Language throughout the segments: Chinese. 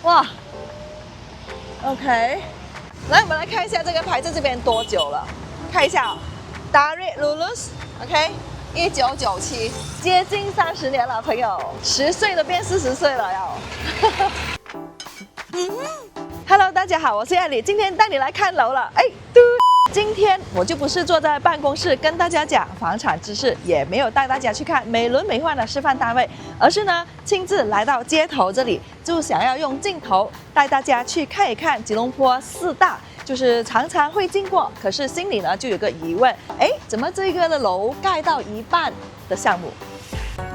哇 ，OK， 来，我们来看一下这个牌子这边多久了，看一下哦 ，Darry Lulus，OK， 1997，接近30年了，朋友，10岁都变40岁了要。Hello， 大家好，我是艾莉，今天带你来看楼了，今天我就不是坐在办公室跟大家讲房产知识，也没有带大家去看美轮美奂的示范单位，而是呢亲自来到街头这里，就想要用镜头带大家去看一看吉隆坡4大，就是常常会经过，可是心里呢就有个疑问，怎么这个的楼盖到一半的项目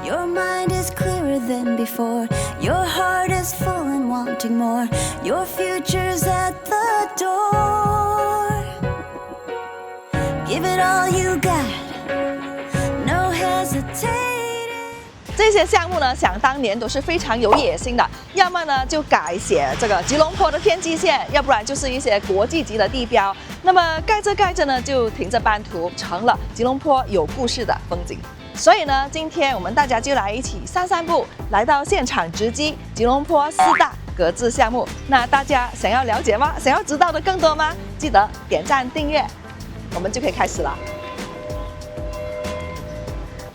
？Your mind is clearer than before. Your heart is full and wanting more. Your future's at the door. Give it all you got. No hesitating. 这些项目呢，想当年都是非常有野心的，要么呢就改写这个吉隆坡的天际线，要不然就是一些国际级的地标。那么盖着呢，就停着半途，成了吉隆坡有故事的风景。所以呢，今天我们大家就来一起散步，来到现场直击吉隆坡4大格致项目。那大家想要了解吗？想要知道的更多吗？记得点赞订阅，我们就可以开始了。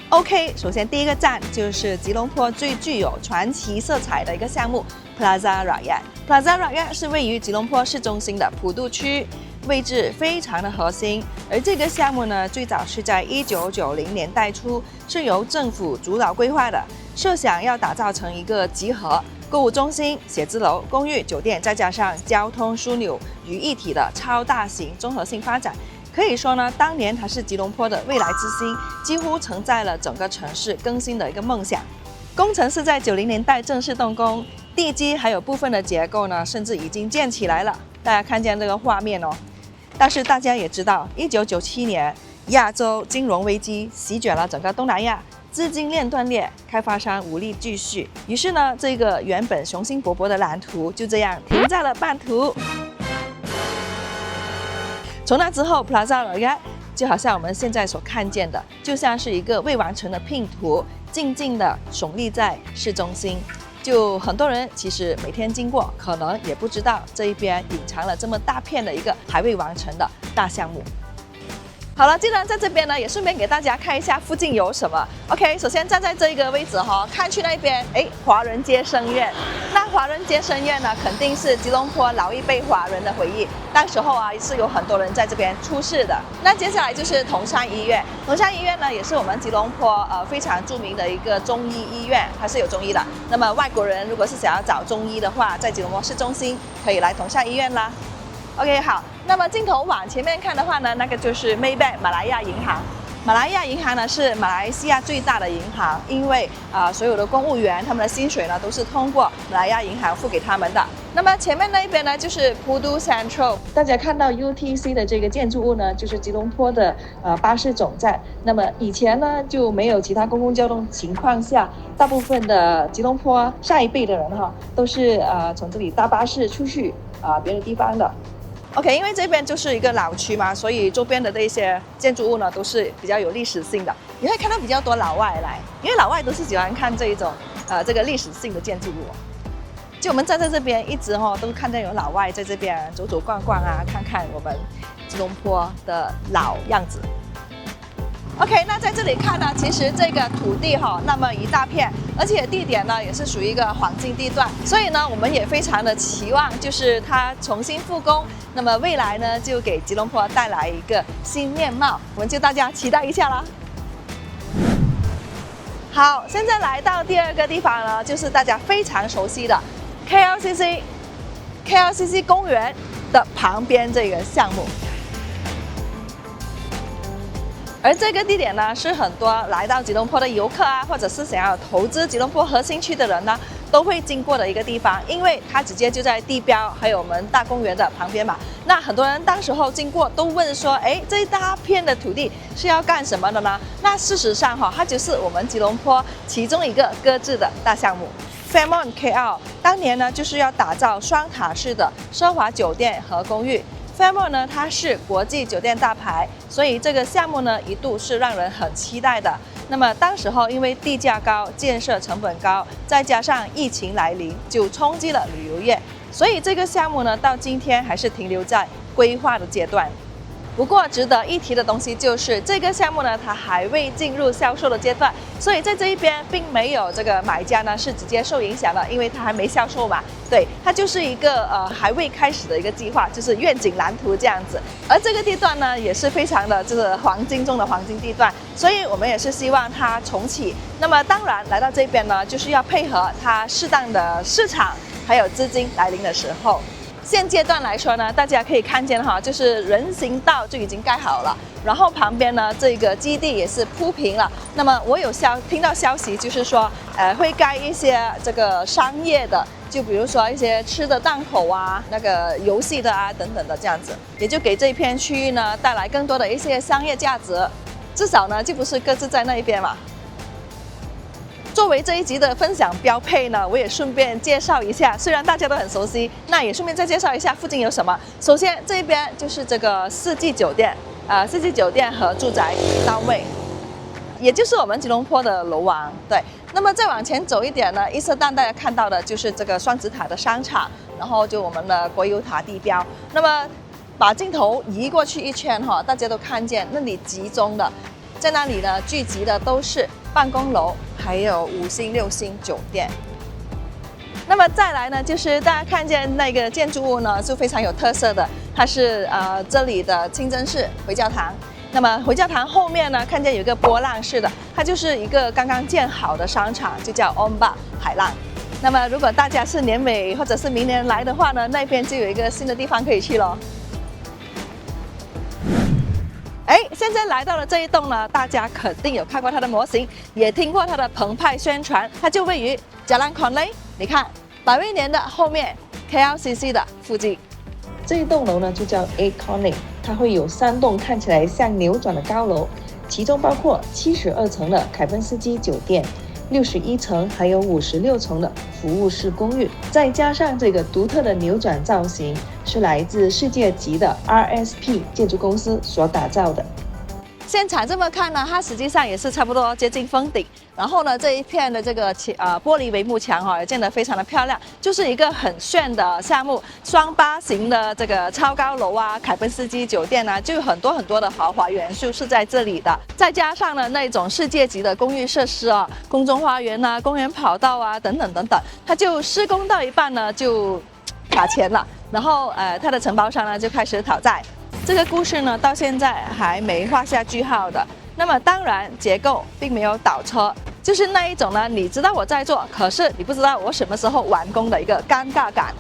OK， 首先第一个站就是吉隆坡最具有传奇色彩的一个项目 Plaza Rakyat。Plaza Rakyat 是位于吉隆坡市中心的普渡区，位置非常的核心。而这个项目呢，最早是在1990年代初是由政府主导规划的，设想要打造成一个集合购物中心、写字楼、公寓、酒店，再加上交通枢纽于一体的超大型综合性发展。可以说呢，当年它是吉隆坡的未来之星，几乎承载了整个城市更新的一个梦想。工程是在90年代正式动工，地基还有部分的结构呢，甚至已经建起来了。大家看见这个画面哦。但是大家也知道，1997年亚洲金融危机席卷了整个东南亚，资金链断裂，开发商无力继续。于是呢，这个原本雄心勃勃的蓝图就这样停在了半途。从那之后 ，Plaza Rakyat 就好像我们现在所看见的，就像是一个未完成的拼图，静静地耸立在市中心。就很多人其实每天经过，可能也不知道这一边隐藏了这么大片的一个还未完成的大项目。好了，既然在这边呢，也顺便给大家看一下附近有什么。OK， 首先站在这一个位置看去那边，华人街生院。那华人街生院呢，肯定是吉隆坡老一辈华人的回忆。那时候啊，是有很多人在这边出事的。那接下来就是同山医院。同山医院呢，也是我们吉隆坡非常著名的一个中医医院，它是有中医的。那么外国人如果是想要找中医的话，在吉隆坡市中心可以来同山医院啦。OK， 好，那么镜头往前面看的话呢，那个就是 Maybank 马来亚银行。马来亚银行呢是马来西亚最大的银行，因为所有的公务员他们的薪水呢都是通过马来亚银行付给他们的。那么前面那一边呢就是普渡 Central， 大家看到 UTC 的这个建筑物呢，就是吉隆坡的巴士总站。那么以前呢就没有其他公共交通情况下，大部分的吉隆坡上一辈的人都是从这里搭巴士出去别的地方的。OK， 因为这边就是一个老区嘛，所以周边的这些建筑物呢都是比较有历史性的。你会看到比较多老外来，因为老外都是喜欢看这一种这个历史性的建筑物。就我们站在这边一直都看见有老外在这边走走逛逛啊，看看我们吉隆坡的老样子。OK， 那在这里看呢，其实这个土地那么一大片，而且地点呢也是属于一个黄金地段，所以呢我们也非常的期望，就是它重新复工，那么未来呢就给吉隆坡带来一个新面貌，我们就大家期待一下啦。好，现在来到第二个地方呢，就是大家非常熟悉的 KLCC 公园的旁边这个项目。而这个地点呢，是很多来到吉隆坡的游客啊，或者是想要投资吉隆坡核心区的人呢，都会经过的一个地方，因为它直接就在地标还有我们大公园的旁边嘛。那很多人当时候经过都问说，这一大片的土地是要干什么的呢？那事实上它就是我们吉隆坡其中一个搁置的大项目。Fairmont KL 当年呢就是要打造双塔式的奢华酒店和公寓。Fairmont 呢，它是国际酒店大牌，所以这个项目呢一度是让人很期待的。那么当时候因为地价高、建设成本高，再加上疫情来临，就冲击了旅游业，所以这个项目呢，到今天还是停留在规划的阶段。不过值得一提的东西就是这个项目呢，它还未进入销售的阶段，所以在这一边并没有这个买家呢是直接受影响的，因为它还没销售嘛。对，它就是一个还未开始的一个计划，就是愿景蓝图这样子。而这个地段呢也是非常的就是黄金中的黄金地段，所以我们也是希望它重启。那么当然来到这边呢，就是要配合它适当的市场还有资金来临的时候。现阶段来说呢，大家可以看见哈，就是人行道就已经盖好了，然后旁边呢这个基地也是铺平了。那么我有听到消息，就是说会盖一些这个商业的，就比如说一些吃的档口啊，那个游戏的啊等等的这样子，也就给这一片区域呢带来更多的一些商业价值，至少呢就不是各自在那一边嘛。作为这一集的分享标配呢，我也顺便介绍一下，虽然大家都很熟悉，那也顺便再介绍一下附近有什么。首先这边就是这个四季酒店，四季酒店和住宅单位，也就是我们吉隆坡的楼王。对，那么再往前走一点呢，一色蛋大家看到的就是这个双子塔的商场，然后就我们的国有塔地标。那么把镜头移过去一圈哈，大家都看见那里集中的，在那里呢聚集的都是办公楼，还有5星、6星酒店。那么再来呢，就是大家看见那个建筑物呢，是非常有特色的，它是这里的清真寺回教堂。那么回教堂后面呢，看见有一个波浪式的，它就是一个刚刚建好的商场，就叫 Ombak 海浪。那么如果大家是年尾或者是明年来的话呢，那边就有一个新的地方可以去咯。现在来到了这一栋呢，大家肯定有看过它的模型，也听过它的澎湃宣传，它就位于 Jalan Conley。你看，百威年的后面 ，KLCC 的附近。这一栋楼呢就叫 8 Conley， 它会有3栋看起来像扭转的高楼，其中包括72层的凯芬斯基酒店、61层还有56层的服务式公寓，再加上这个独特的扭转造型，是来自世界级的 RSP 建筑公司所打造的。现场这么看呢，它实际上也是差不多接近封顶，然后呢这一片的这个玻璃帷幕墙也建得非常的漂亮，就是一个很炫的项目，双八型的这个超高楼啊，凯芬斯基酒店啊，就有很多的豪华元素是在这里的，再加上呢那种世界级的公寓设施啊，空中花园啊，公园跑道啊等等等等，它就施工到一半呢就卡钱了，然后它的承包商呢就开始讨债。这个故事呢，到现在还没画下句号的。那么当然，结构并没有倒车，就是那一种呢，你知道我在做，可是你不知道我什么时候完工的一个尴尬感。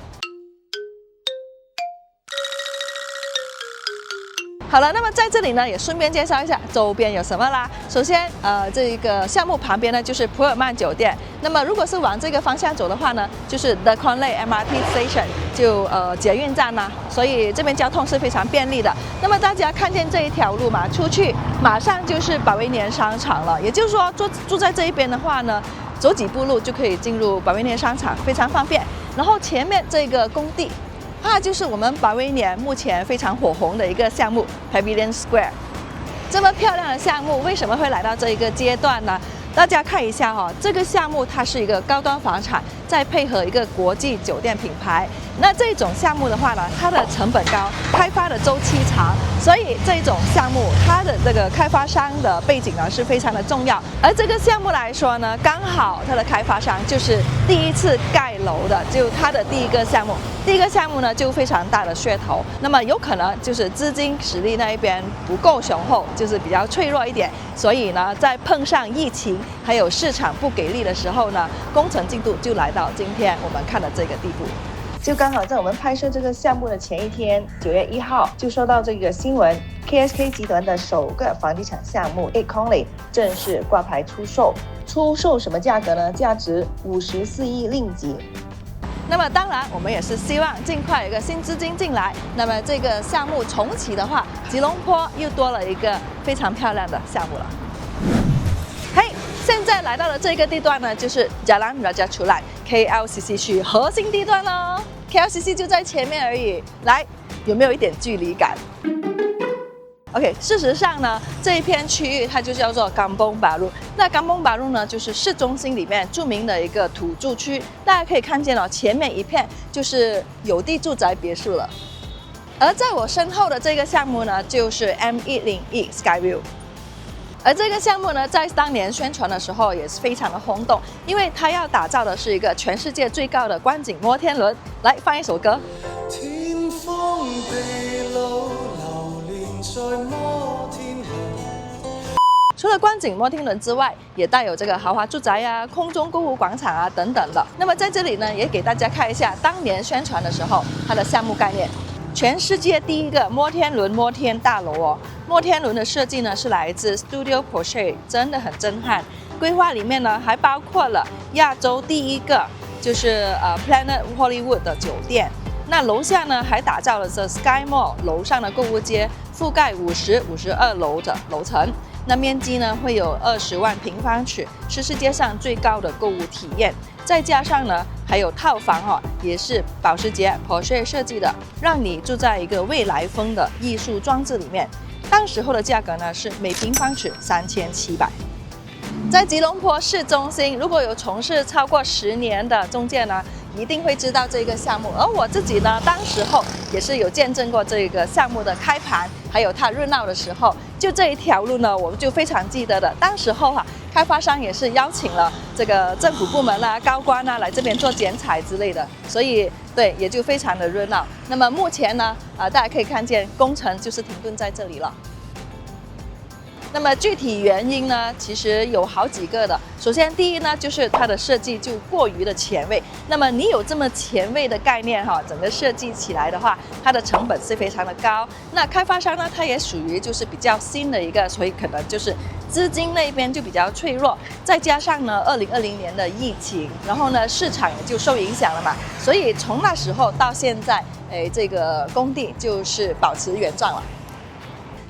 好了，那么在这里呢，也顺便介绍一下周边有什么啦。首先，这一个项目旁边呢就是普尔曼酒店。那么如果是往这个方向走的话呢，就是 The Conley MRT Station， 就捷运站啦，所以这边交通是非常便利的。那么大家看见这一条路嘛，出去马上就是百威年商场了，也就是说住在这一边的话呢，走几步路就可以进入百威年商场，非常方便。然后前面这个工地，它就是我们百威年目前非常火红的一个项目 Pavilion Square。这么漂亮的项目为什么会来到这一个阶段呢？大家看一下哈，这个项目它是一个高端房产，再配合一个国际酒店品牌。那这种项目的话呢，它的成本高，开发的周期长，所以这种项目它的这个开发商的背景呢是非常的重要。而这个项目来说呢，刚好它的开发商就是第一次盖楼的，就它的第一个项目。第一个项目呢就非常大的噱头，那么有可能就是资金实力那一边不够雄厚，就是比较脆弱一点，所以呢在碰上疫情还有市场不给力的时候呢，工程进度就来到今天我们看的这个地步。就刚好在我们拍摄这个项目的前一天，9月1号就收到这个新闻 ，KSK 集团的首个房地产项目 8 Conley 正式挂牌出售。出售什么价格呢？价值54亿令吉。那么当然，我们也是希望尽快有一个新资金进来。那么这个项目重启的话，吉隆坡又多了一个非常漂亮的项目了。嘿，现在来到了这个地段呢，就是 Jalan Raja Chulan KLCC 区核心地段咯。KLCC 就在前面而已，来，有没有一点距离感 OK， 事实上呢，这一片区域它就叫做Kampung Baru。那Kampung Baru呢，就是市中心里面著名的一个土著区。大家可以看见哦，前面一片就是有地住宅别墅了。而在我身后的这个项目呢，就是 M101 Skyview。而这个项目呢，在当年宣传的时候也是非常的轰动，因为它要打造的是一个全世界最高的观景摩天轮。来，放一首歌。天荒地老，流连在摩天轮。除了观景摩天轮之外，也带有这个豪华住宅啊、空中购物广场啊等等的。那么在这里呢，也给大家看一下当年宣传的时候它的项目概念。全世界第一个摩天轮摩天大楼哦，摩天轮的设计呢是来自 Studio Porsche， 真的很震撼。规划里面呢还包括了亚洲第一个就是Planet Hollywood 的酒店。那楼下呢还打造了这 Sky Mall 楼上的购物街，覆盖52楼的楼层。那面积呢会有20万平方尺，是世界上最高的购物体验。再加上呢，还有套房哦，也是保时捷 Porsche 设计的，让你住在一个未来风的艺术装置里面。当时候的价格呢是每平方尺3700。在吉隆坡市中心，如果有从事超过10年的中介呢，一定会知道这个项目。而我自己呢，当时候也是有见证过这个项目的开盘，还有它热闹的时候。就这一条路呢，我们就非常记得的。当时候开发商也是邀请了这个政府部门啊、高官啊来这边做剪彩之类的，所以对也就非常的热闹。那么目前呢，大家可以看见工程就是停顿在这里了。那么具体原因呢，其实有好几个的。首先，第一呢，就是它的设计就过于的前卫。那么你有这么前卫的概念整个设计起来的话，它的成本是非常的高。那开发商呢，它也属于就是比较新的一个，所以可能就是资金那边就比较脆弱。再加上呢，2020年的疫情，然后呢，市场也就受影响了嘛。所以从那时候到现在，这个工地就是保持原状了。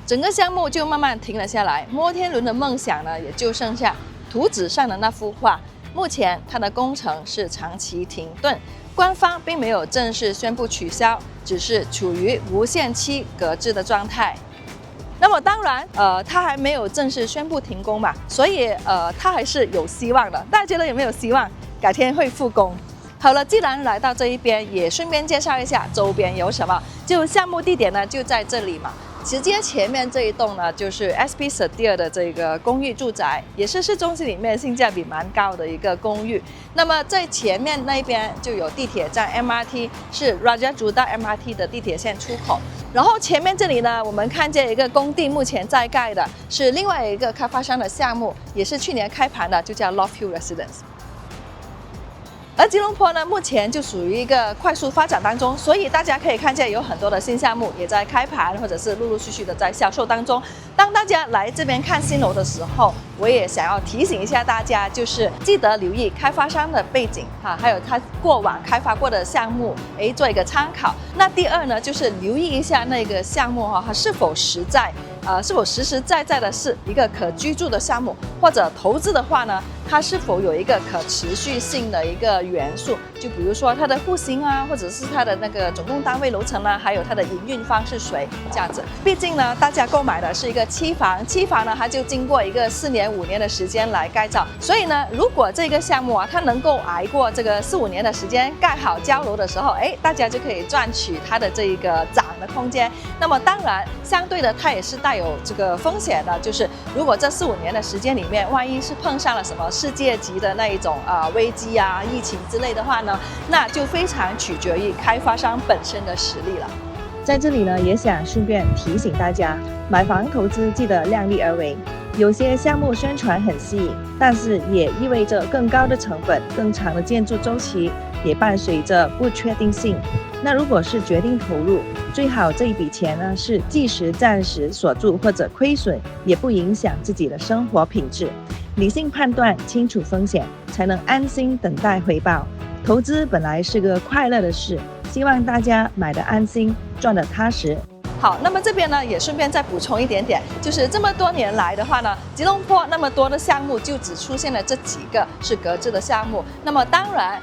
整个项目就慢慢停了下来，摩天轮的梦想呢，也就剩下图纸上的那幅画。目前它的工程是长期停顿，官方并没有正式宣布取消，只是处于无限期搁置的状态。那么当然，它还没有正式宣布停工嘛，所以它还是有希望的。大家觉得有没有希望改天会复工？好了，既然来到这一边，也顺便介绍一下周边有什么。就项目地点呢，就在这里嘛。直接前面这一栋呢，就是 SP Sedia 的这个公寓住宅，也是市中心里面性价比蛮高的一个公寓。那么在前面那边就有地铁站 MRT， 是 Rajajudha MRT 的地铁线出口。然后前面这里呢，我们看见一个工地，目前在盖的是另外一个开发商的项目，也是去年开盘的，就叫 Loft Hill Residence。而吉隆坡呢，目前就属于一个快速发展当中，所以大家可以看见有很多的新项目也在开盘，或者是陆陆续续的在销售当中。当大家来这边看新楼的时候，我也想要提醒一下大家，就是记得留意开发商的背景还有他过往开发过的项目，做一个参考。那第二呢，就是留意一下那个项目它是否实在。是否实实在在的是一个可居住的项目，或者投资的话呢，它是否有一个可持续性的一个元素？就比如说它的户型啊，或者是它的那个总共单位楼层啊，还有它的营运方是谁这样子。毕竟呢，大家购买的是一个期房呢，它就经过一个4年5年的时间来改造，所以呢，如果这个项目它能够挨过这个4、5年的时间盖好交楼的时候，大家就可以赚取它的这一个涨的空间。那么当然，相对的它也是带有这个风险的，就是如果这4、5年的时间里面，万一是碰上了什么世界级的那一种危机啊、疫情之类的话呢，那就非常取决于开发商本身的实力了。在这里呢，也想顺便提醒大家，买房投资记得量力而为。有些项目宣传很吸引，但是也意味着更高的成本、更长的建筑周期，也伴随着不确定性。那如果是决定投入，最好这一笔钱呢是即时暂时锁住，或者亏损也不影响自己的生活品质。理性判断，清楚风险，才能安心等待回报。投资本来是个快乐的事，希望大家买得安心，赚得踏实。好，那么这边呢也顺便再补充一点点，就是这么多年来的话呢，吉隆坡那么多的项目就只出现了这几个是格致的项目。那么当然，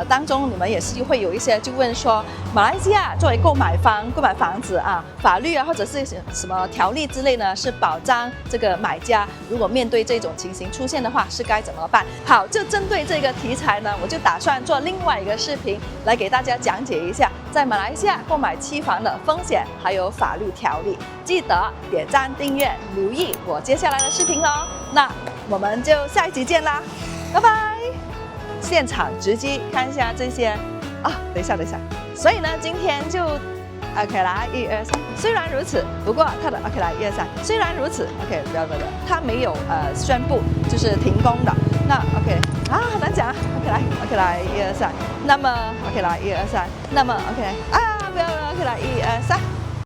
当中你们也是会有一些就问说，马来西亚作为购买房子啊，法律啊或者是什么条例之类呢，是保障这个买家如果面对这种情形出现的话，是该怎么办？好，就针对这个题材呢，我就打算做另外一个视频来给大家讲解一下，在马来西亚购买期房的风险还有法律条例。记得点赞、订阅、留意我接下来的视频哦。那我们就下一集见啦，拜拜！现场直击看一下这些啊，等一下，所以呢，今天就 OK 啦，1、2、3。虽然如此，不过它的 OK 啦，1、2、3。虽然如此 ，OK 不要，它没有宣布就是停工的。那 OK 啊，很难讲啊。OK 啦，1、2、3。那么 OK 啦，1、2、3。那么 OK 啊，不要 OK 啦，1、2、3。